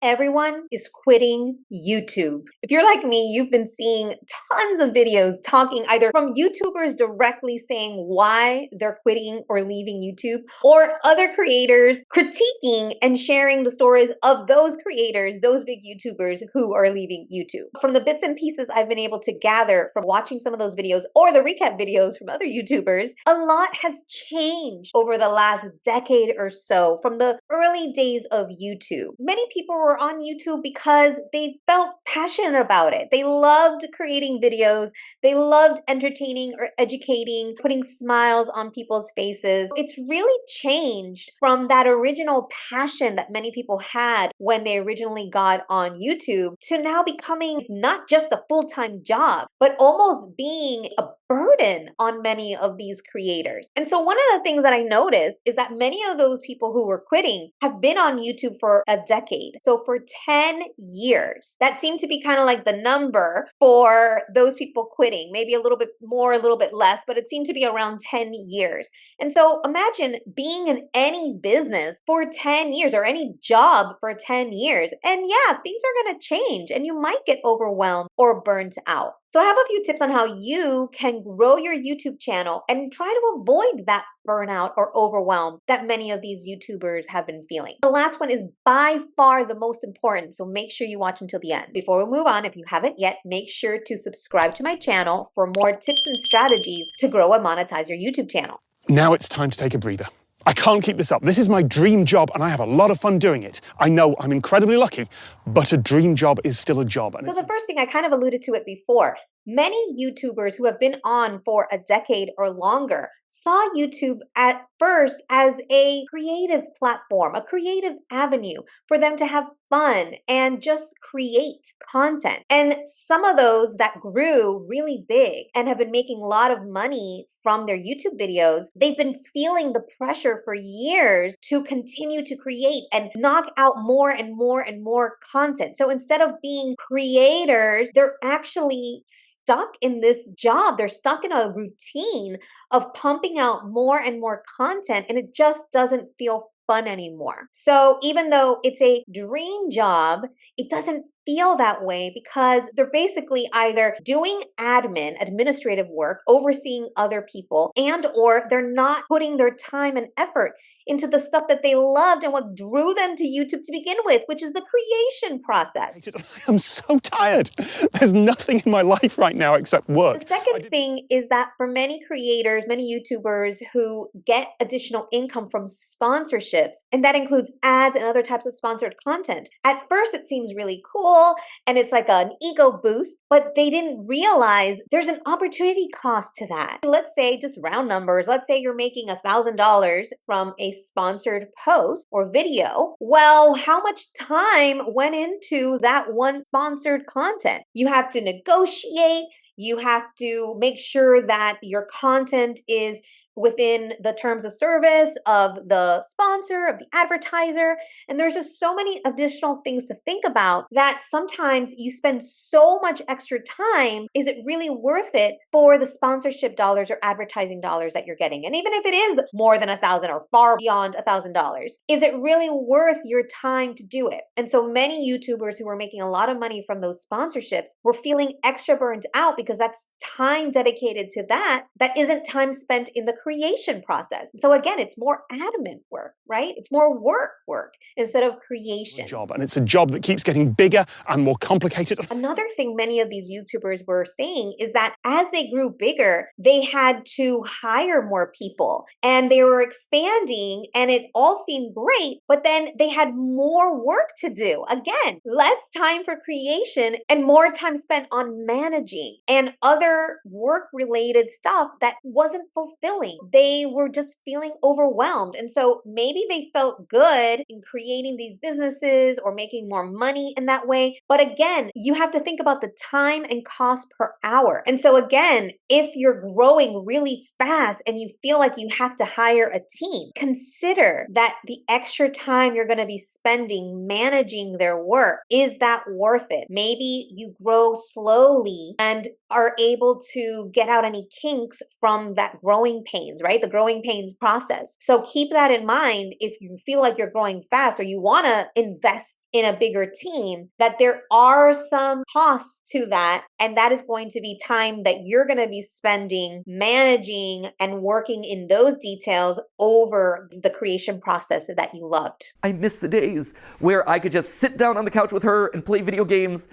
Everyone is quitting YouTube. If you're like me, you've been seeing tons of videos talking either from YouTubers directly saying why they're quitting or leaving YouTube, or other creators critiquing and sharing the stories of those creators, those big YouTubers who are leaving YouTube. From the bits and pieces I've been able to gather from watching some of those videos or the recap videos from other YouTubers, a lot has changed over the last decade or so from the early days of YouTube. Many people were on YouTube because they felt passionate about it. They loved creating videos. They loved entertaining or educating, putting smiles on people's faces. It's really changed from that original passion that many people had when they originally got on YouTube to now becoming not just a full-time job, but almost being a burden on many of these creators. And so one of the things that I noticed is that many of those people who were quitting have been on YouTube for a decade. So for 10 years, that seemed to be kind of like the number for those people quitting, maybe a little bit more, a little bit less, but it seemed to be around 10 years. And so imagine being in any business for 10 years or any job for 10 years. And yeah, things are going to change and you might get overwhelmed or burnt out. So I have a few tips on how you can grow your YouTube channel and try to avoid that burnout or overwhelm that many of these YouTubers have been feeling. The last one is by far the most important, so make sure you watch until the end. Before we move on, if you haven't yet, make sure to subscribe to my channel for more tips and strategies to grow and monetize your YouTube channel. Now it's time to take a breather. I can't keep this up. This is my dream job and I have a lot of fun doing it. I know I'm incredibly lucky, but a dream job is still a job. So the first thing, I kind of alluded to it before. Many YouTubers who have been on for a decade or longer saw YouTube at first as a creative platform, a creative avenue for them to have fun and just create content. And some of those that grew really big and have been making a lot of money from their YouTube videos, they've been feeling the pressure for years to continue to create and knock out more and more and more content. So instead of being creators, they're actually stuck in this job. They're stuck in a routine of pumping out more and more content, and it just doesn't feel fun anymore. So even though it's a dream job, it doesn't feel that way because they're basically either doing administrative work, overseeing other people, and or they're not putting their time and effort into the stuff that they loved and what drew them to YouTube to begin with, which is the creation process. I'm so tired. There's nothing in my life right now except work. The second thing is that for many creators, many YouTubers who get additional income from sponsorships, and that includes ads and other types of sponsored content, at first it seems really cool and it's like an ego boost, but they didn't realize there's an opportunity cost to that. Let's say, just round numbers, let's say you're making $1,000 from a sponsored post or video. Well, how much time went into that one sponsored content? You have to negotiate. You have to make sure that your content is within the terms of service of the sponsor, of the advertiser. And there's just so many additional things to think about that sometimes you spend so much extra time. Is it really worth it for the sponsorship dollars or advertising dollars that you're getting? And even if it is more than $1,000 or far beyond $1,000, is it really worth your time to do it? And so many YouTubers who were making a lot of money from those sponsorships were feeling extra burnt out because that's time dedicated to that isn't time spent in the creation process. So again, it's more admin work, right? It's more work instead of creation. And it's a job that keeps getting bigger and more complicated. Another thing many of these YouTubers were saying is that as they grew bigger, they had to hire more people and they were expanding and it all seemed great, but then they had more work to do. Again, less time for creation and more time spent on managing and other work-related stuff that wasn't fulfilling. They were just feeling overwhelmed. And so maybe they felt good in creating these businesses or making more money in that way. But again, you have to think about the time and cost per hour. And so again, if you're growing really fast and you feel like you have to hire a team, consider that the extra time you're going to be spending managing their work, is that worth it? Maybe you grow slowly and are able to get out any kinks from that growing pain. pains, right? The growing pains process. So keep that in mind if you feel like you're growing fast or you want to invest in a bigger team, that there are some costs to that. And that is going to be time that you're going to be spending managing and working in those details over the creation process that you loved. I miss the days where I could just sit down on the couch with her and play video games,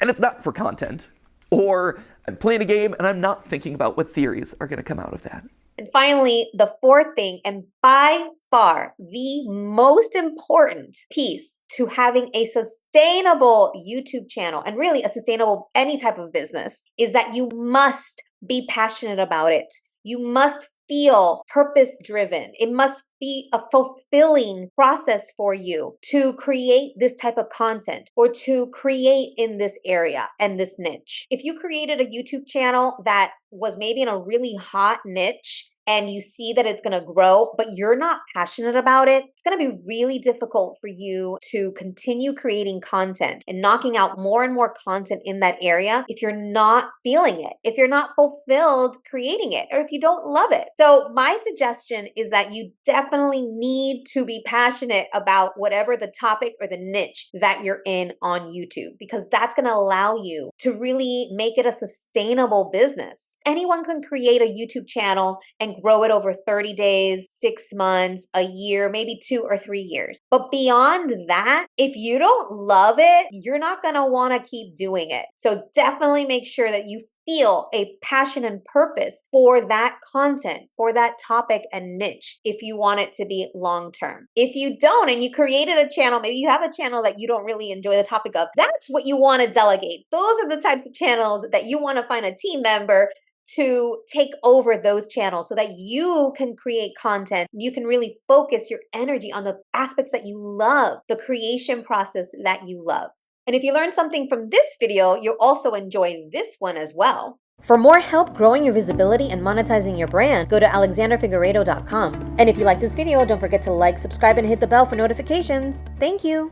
and it's not for content. Or I'm playing a game and I'm not thinking about what theories are going to come out of that. And finally, the fourth thing, and by far the most important piece to having a sustainable YouTube channel, and really a sustainable any type of business, is that you must be passionate about it. You must feel purpose driven. It must be a fulfilling process for you to create this type of content or to create in this area and this niche. If you created a YouTube channel that was maybe in a really hot niche and you see that it's going to grow, but you're not passionate about it, it's going to be really difficult for you to continue creating content and knocking out more and more content in that area if you're not feeling it, if you're not fulfilled creating it, or if you don't love it. So my suggestion is that you definitely need to be passionate about whatever the topic or the niche that you're in on YouTube, because that's going to allow you to really make it a sustainable business. Anyone can create a YouTube channel and grow it over 30 days, 6 months, a year, maybe 2 or 3 years. But beyond that, if you don't love it, you're not going to want to keep doing it. So definitely make sure that you feel a passion and purpose for that content, for that topic and niche, if you want it to be long-term. If you don't, and you created a channel, maybe you have a channel that you don't really enjoy the topic of, that's what you want to delegate. Those are the types of channels that you want to find a team member to take over those channels so that you can create content. You can really focus your energy on the aspects that you love, the creation process that you love. And if you learned something from this video, you'll also enjoy this one as well. For more help growing your visibility and monetizing your brand, go to alexanderfigueredo.com. And if you like this video, don't forget to like, subscribe, and hit the bell for notifications. Thank you.